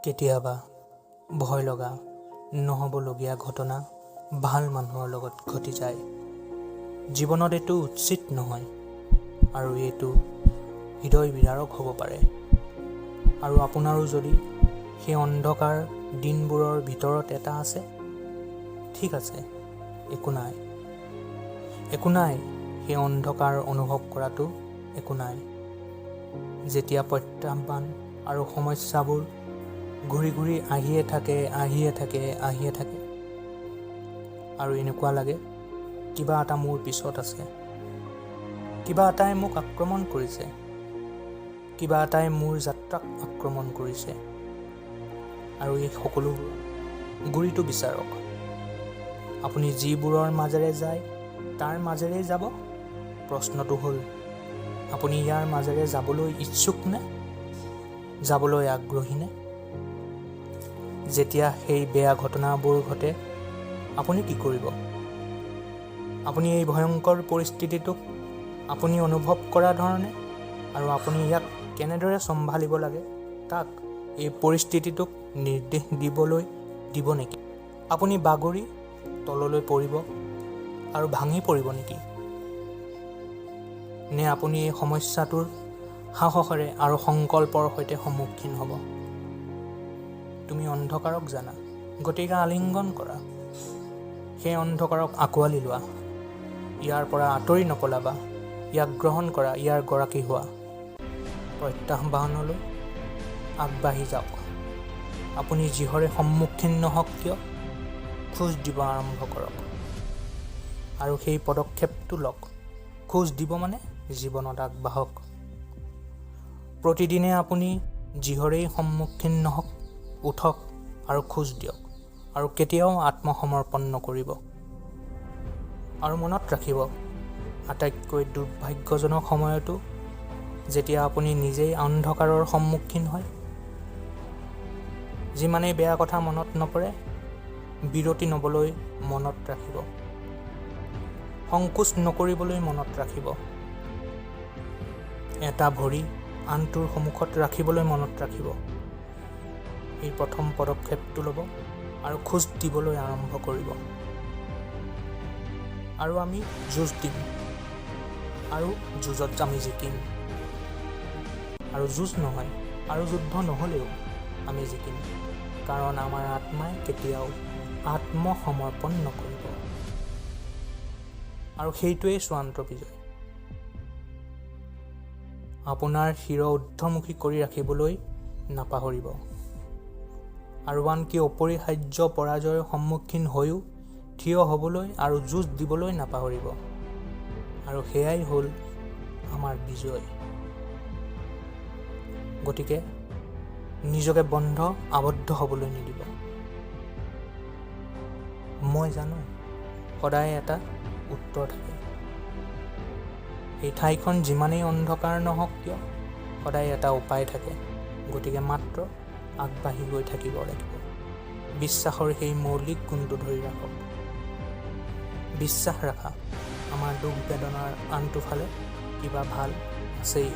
কেতিয়াবা ভয় লগা নহ'বলগীয়া ঘটনা ভাল মানুহৰ লগত ঘটি যায়। জীৱনত এইটো উচিত নহয় আৰু এইটো হৃদয় বিদাৰক হ'ব পাৰে। আৰু আপোনাৰো যদি সেই অন্ধকাৰ দিনবোৰৰ ভিতৰত এটা আছে, ঠিক আছে, একো নাই সেই অন্ধকাৰ অনুভৱ কৰাটো একো নাই। যেতিয়া প্ৰত্যাহ্বান আৰু সমস্যাবোৰ ঘূৰি ঘূৰি আহিয়ে থাকে আৰু এনেকুৱা লাগে কিবা এটা মোৰ পিছত আছে, কিবা এটাই মোক আক্ৰমণ কৰিছে, কিবা এটাই মোৰ যাত্ৰাক আক্ৰমণ কৰিছে। আৰু এই সকলোবোৰ গুৰিটো বিচাৰক। আপুনি যিবোৰৰ মাজেৰে যায় তাৰ মাজেৰেই যাব। প্ৰশ্নটো হ'ল, আপুনি ইয়াৰ মাজেৰে যাবলৈ ইচ্ছুক নে, যাবলৈ আগ্ৰহী নে? যেতিয়া সেই বেয়া ঘটনাবোৰ ঘটে আপুনি কি কৰিব? আপুনি এই ভয়ংকৰ পৰিস্থিতিটোক আপুনি অনুভৱ কৰা ধৰণে আৰু আপুনি ইয়াক কেনেদৰে চম্ভালিব লাগে তাক এই পৰিস্থিতিটোক নিৰ্দেশ দিবলৈ দিব নেকি? আপুনি বাগৰি তললৈ পৰিব আৰু ভাঙি পৰিব নেকি? নে আপুনি এই সমস্যাটোৰ সাহসেৰে আৰু সংকল্পৰ সৈতে সন্মুখীন হ'ব? তুমি অন্ধকাৰক জানা, গতিকে আলিংগন কৰা। সেই অন্ধকাৰক আঁকোৱালি লোৱা, ইয়াৰ পৰা আঁতৰি নপলাবা, ইয়াক গ্ৰহণ কৰা, ইয়াৰ গৰাকী হোৱা। প্ৰত্যাহ্বানলৈ আগবাঢ়ি যাওক। আপুনি যিহৰে সন্মুখীন নহওক কিয়, খোজ দিব আৰম্ভ কৰক আৰু সেই পদক্ষেপটো লওক। খোজ দিব মানে জীৱনত আগবাঢ়ক। প্ৰতিদিনে আপুনি যিহৰেই সন্মুখীন নহওক, উঠক আৰু খোজ দিয়ক আৰু কেতিয়াও আত্মসমৰ্পণ নকৰিব। আৰু মনত ৰাখিব, আটাইতকৈ দুৰ্ভাগ্যজনক সময়তো যেতিয়া আপুনি নিজেই অন্ধকাৰৰ সন্মুখীন হয়, যিমানেই বেয়া কথা মনত নপৰে, বিৰতি নবলৈ মনত ৰাখিব, সংকোচ নকৰিবলৈ মনত ৰাখিব, এটা ভৰি আনটোৰ সন্মুখত ৰাখিবলৈ মনত ৰাখিব। এই প্ৰথম পদক্ষেপটো ল'ব আৰু খোজ দিবলৈ আৰম্ভ কৰিব। আৰু আমি যুঁজ দিম আৰু যুঁজত আমি জিকিম। আৰু যুঁজ নহয় আৰু যুদ্ধ নহ'লেও আমি জিকিম, কাৰণ আমাৰ আত্মাই কেতিয়াও আত্মসমৰ্পণ নকৰিব। আৰু সেইটোৱেই চূড়ান্ত বিজয়। আপোনাৰ শিৰ ঊৰ্ধ্বমুখী কৰি ৰাখিবলৈ নাপাহৰিব। আৰু আনকি অপৰিহাৰ্য পৰাজয়ৰ সন্মুখীন হৈও থিয় হ'বলৈ আৰু যুঁজ দিবলৈ নাপাহৰিব। আৰু সেয়াই হ'ল আমাৰ বিজয়। গতিকে নিজকে আবদ্ধ হ'বলৈ নিদিব। মই জানো সদায় এটা উত্তৰ থাকে। এই ঠাইখন যিমানেই অন্ধকাৰ নহওক কিয়, সদায় এটা উপায় থাকে। গতিকে মাত্ৰ আগবাঢ়ি গৈ থাকিব লাগিব। বিশ্বাসৰ সেই মৌলিক গুণটো ধৰি ৰাখক। বিশ্বাস ৰাখা, আমাৰ দুখ বেদনাৰ আনটো ফালে কিবা ভাল আছেই।